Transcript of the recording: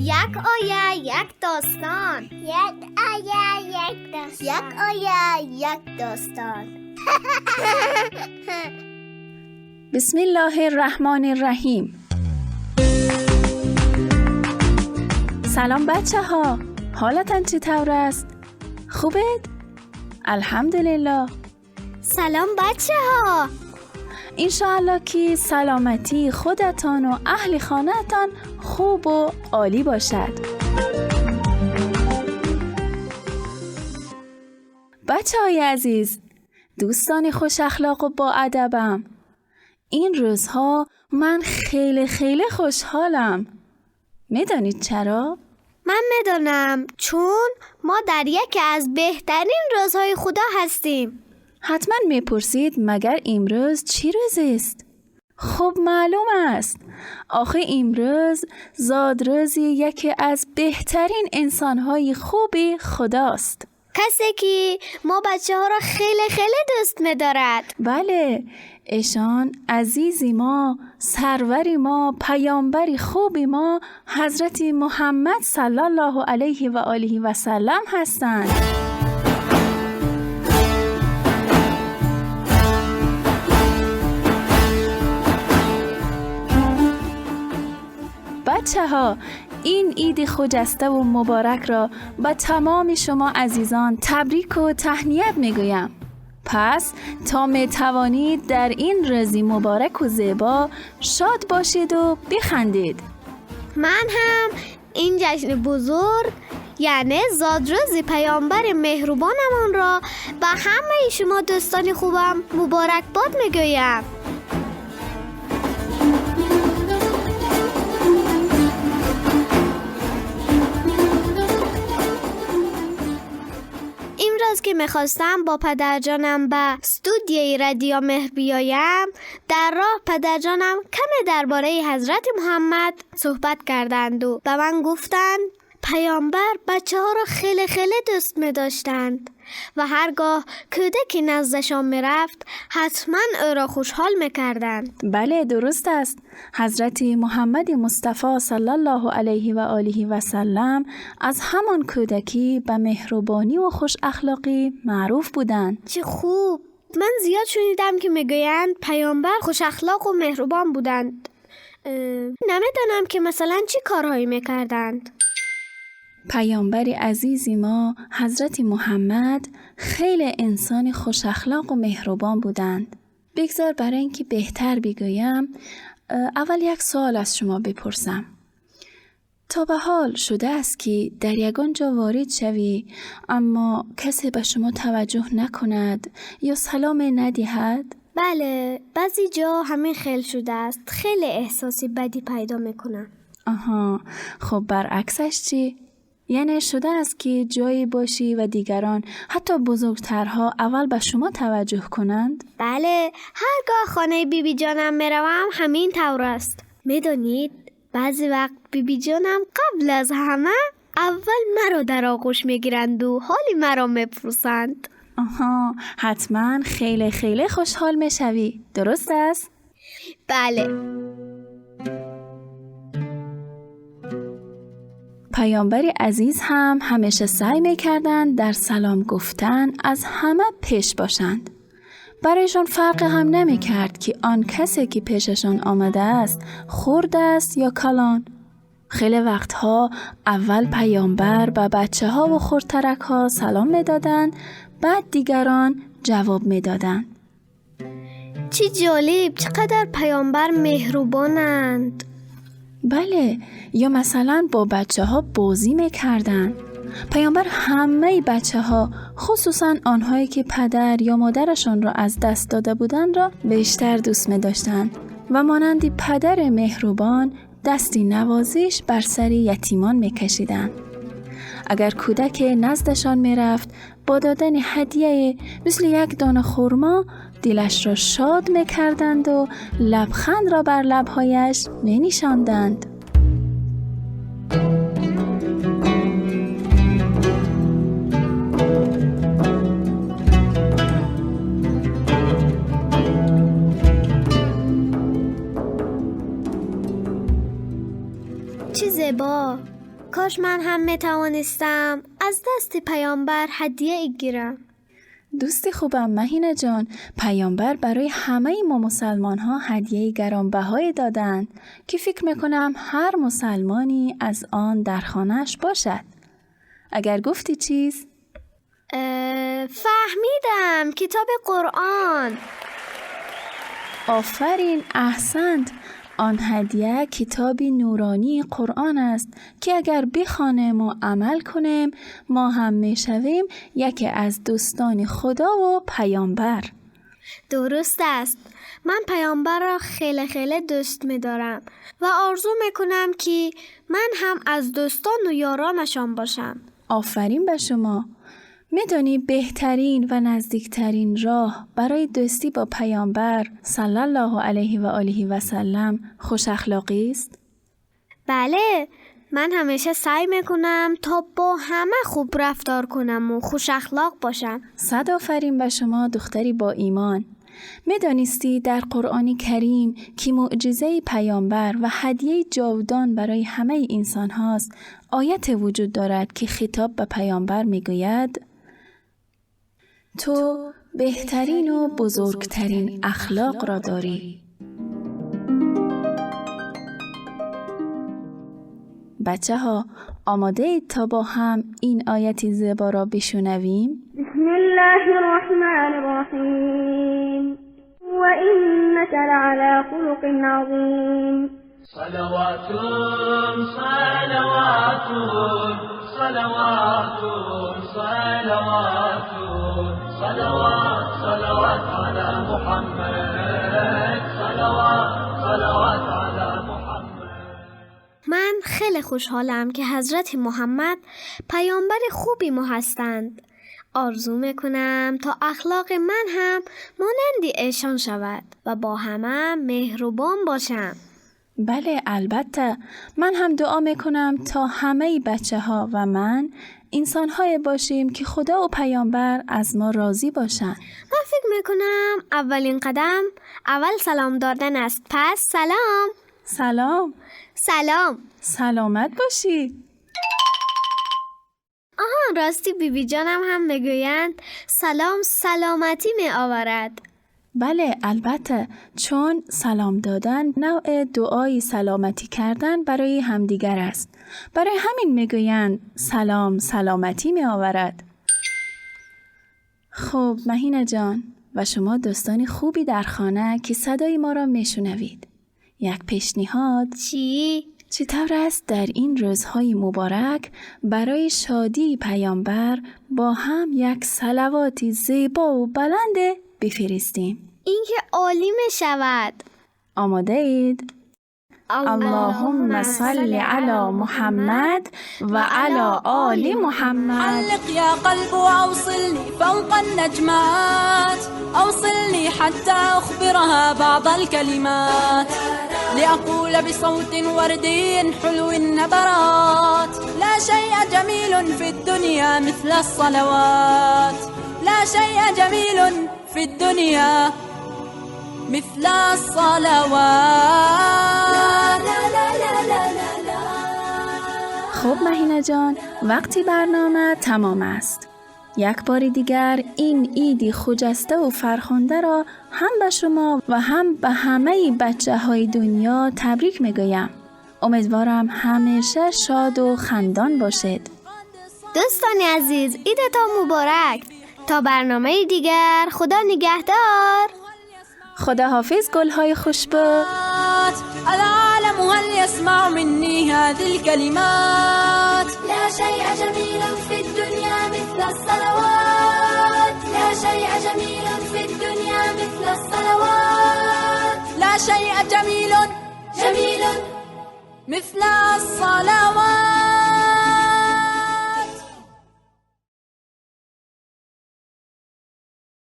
یک آیه یک داستان. یک آیه یک داستان. یک آیه یک داستان. بسم الله الرحمن الرحیم. سلام بچه ها، حالتان چطور است؟ خوبید؟ الحمدلله. سلام بچه ها. انشاءالله که سلامتی خودتان و اهل خانه‌تان خوب و عالی باشد. بچه های عزیز، دوستان خوش اخلاق و با ادبم، این روزها من خیلی خوشحالم. میدانید چرا؟ من میدانم، چون ما در یکی از بهترین روزهای خدا هستیم. حتما میپرسید مگر امروز چی روزی است؟ خب معلوم است، آخه امروز زادروزی یکی از بهترین انسانهای خوبی خداست، کسی که ما بچه ها را خیلی دوست می‌دارد. بله، ایشان عزیزی ما، سروری ما، پیامبری خوبی ما، حضرت محمد صلی الله علیه و آله و سلم هستند. بچه ها، این عید خجسته و مبارک را به تمام شما عزیزان تبریک و تهنیت میگویم. پس تا می توانید در این روزی مبارک و زیبا شاد باشید و بخندید. من هم این جشن بزرگ یعنی زادروز پیامبر مهربانمان را به همه شما دوستان خوبم مبارکباد میگویم. امروز که میخواستم با پدرجانم به استودیوی رادیو مهر بیایم، در راه پدرجانم کمی درباره حضرت محمد صحبت کردند و به من گفتند پیامبر بچه ها را خیلی دوست می داشتند و هرگاه کودکی نزدشان می رفت حتما او را خوشحال می کردند. بله، درست است. حضرت محمد مصطفی صلی الله علیه و آله و سلم از همان کودکی به مهربانی و خوش اخلاقی معروف بودند. چه خوب. من زیاد شنیدم که میگویند پیامبر خوش اخلاق و مهربان بودند. نمیدانم که مثلا چی کارهایی میکردند. پیامبر عزیزی ما حضرت محمد خیلی انسان خوش اخلاق و مهربان بودند. بگذار برای اینکه بهتر بگویم اول یک سوال از شما بپرسم. تا به حال شده است که در یگان جا وارد شوی اما کسی به شما توجه نکند یا سلام ندهد؟ بله، بعضی جا همین خیل شده است. خیلی احساسی بدی پیدا میکنم. آها، خب برعکسش چی؟ یعنی شده است که جایی باشی و دیگران حتی بزرگترها اول به شما توجه کنند؟ بله، هرگاه خانه بیبی جانم میروم همین طور است. میدونید بعضی وقت بیبی جانم قبل از همه اول مرا در آغوش میگیرند و حالی مرا میپرسند. آها، حتما خیلی خوشحال میشوی، درست است؟ بله. پیامبر عزیز هم همیشه سعی میکردند در سلام گفتن از همه پیش باشند. برایشان فرق هم نمیکرد که آن کسی که پیششان آمده است خرد است یا کلان. خیلی وقتها اول پیامبر به بچه ها و خردترک ها سلام میدادند، بعد دیگران جواب میدادند. چی جالب، چقدر پیامبر مهربانند. بله، یا مثلا با بچه ها بازی میکردن. پیامبر همه بچه ها، خصوصا آنهایی که پدر یا مادرشان را از دست داده بودند را بیشتر دوست می داشتن و مانند پدر مهربان دستی نوازش بر سر یتیمان می کشیدن. اگر کودک نزدشان می رفت با دادن هدیه مثل یک دانه خرما دلش را شاد می کردند و لبخند را بر لبهایش می نشاندند. چه زیبا. کاش من هم میتوانستم از دست پیامبر هدیه گیرم. دوستی خوبم مهینه جان، پیامبر برای همه ما مسلمان ها هدیه گرانبهای دادن که فکر میکنم هر مسلمانی از آن در خانه‌اش باشد. اگر گفتی چیز؟ فهمیدم، کتاب قرآن. آفرین، احسنت. آن هدیه کتابی نورانی قرآن است که اگر بخوانیم و عمل کنیم ما هم میشویم یکی از دوستان خدا و پیامبر. درست است. من پیامبر را خیلی خیلی دوست می‌دارم و آرزو میکنم که من هم از دوستان و یارانشان باشم. آفرین به شما. میدونی بهترین و نزدیکترین راه برای دوستی با پیامبر صلی الله علیه و آله و سلم خوش اخلاقی است؟ بله، من همیشه سعی میکنم تا با همه خوب رفتار کنم و خوش اخلاق باشم. صد آفرین به شما دختری با ایمان. میدانستی در قرآن کریم که معجزه پیامبر و هدیه جاودان برای همه انسان هاست، آیت وجود دارد که خطاب به پیامبر میگوید تو بهترین و بزرگترین اخلاق را داری. بچه ها آماده اید تا با هم این آیت زیبا را بشنویم؟ بسم الله الرحمن الرحیم و انک لعلی خلق عظیم. صلوات صلوات صلوات صلوات صلوات صلوات على محمد صلوات صلوات على محمد. من خیلی خوشحالم که حضرت محمد پیامبر خوبی ما هستند. آرزو میکنم تا اخلاق من هم مانند ایشان شود و با همه مهربان باشم. بله البته، من هم دعا میکنم تا همه بچه ها و من انسان های باشیم که خدا و پیامبر از ما راضی باشن. من فکر میکنم اولین قدم اول سلام دادن است. پس سلام. سلام. سلام. سلامت باشی. آها، راستی بیبی جانم هم میگویند سلام سلامتی می آورد. بله البته، چون سلام دادن نوع دعای سلامتی کردن برای همدیگر است. برای همین میگویند سلام سلامتی می آورد. خب مهینه جان و شما دوستان خوبی در خانه که صدای ما را میشنوید، یک پیشنهاد. چطور است در این روزهای مبارک برای شادی پیامبر با هم یک صلواتی زیبا و بلند بفرستیم؟ این که عالی می شود. آماده اید؟ اللهم صل علی محمد و علی آل محمد. علق يا قلب وأوصلني فوق النجمات، أوصلني حتى أخبرها بعض الكلمات، لأقول بصوت وردي حلو النبرات، لا شيء جميل في الدنيا مثل الصلوات، لا شيء جميل في الدنيا مثل الصلوات. خب مهینه جان، وقتی برنامه تمام است. یک بار دیگر این عید خجسته و فرخنده را هم به شما و هم به همه بچه های دنیا تبریک میگویم. امیدوارم همیشه شاد و خندان باشید. دوستان عزیز، عیدتان مبارک. تا برنامه دیگر، خدا نگهدار. خدا حافظ گلهای خوشبو. العالم هل يسمع مني هذه الكلمات، لا شيء جميل في الدنيا مثل الصلوات، لا شيء جميل في الدنيا مثل الصلوات، لا شيء جميل جميل مثل الصلوات.